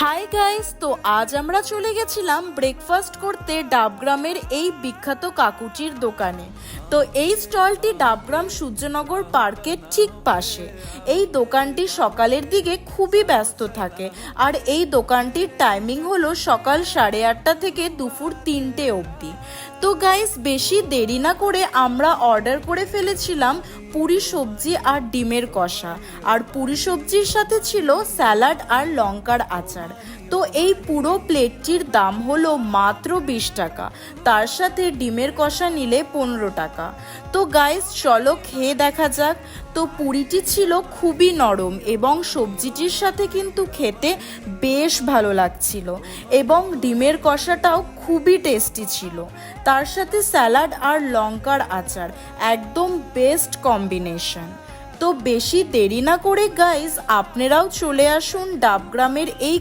Hi guys, তো আজ আমরা চলে গেছিলাম ব্রেকফাস্ট করতে ডাবগ্রামের এই বিখ্যাত কাকুটির দোকানে। তো এই স্টলটি ডাবগ্রাম সূর্যনগর পার্কের ঠিক পাশে। এই দোকানটি সকালের দিকে খুবই ব্যস্ত থাকে, আর এই দোকানটির টাইমিং হলো সকাল 8:30 থেকে দুপুর 3টে অবধি। তো গাইস, বেশি দেরি না করে আমরা অর্ডার করে ফেলেছিলাম পুরি সবজি আর ডিমের কষা, আর পুরি সবজির সাথে ছিল স্যালাড আর লঙ্কার আচার। তো এই পুরো প্লেটটির দাম হলো মাত্র 20 টাকা, তার সাথে ডিমের কষা নিলে 15 টাকা। তো গাইস, চলো খেয়ে দেখা যাক। তো পুরিটি ছিল খুবই নরম এবং সবজিটির সাথে কিন্তু খেতে বেশ ভালো লাগছিল, এবং ডিমের কষাটাও খুবই টেস্টি ছিল। তার সাথে স্যালাড আর লঙ্কার আচার একদম বেস্ট কম্বিনেশন। তো বেশি দেরি না করে গাইস, আপনারাও চলে আসুন ডাবগ্রামের এই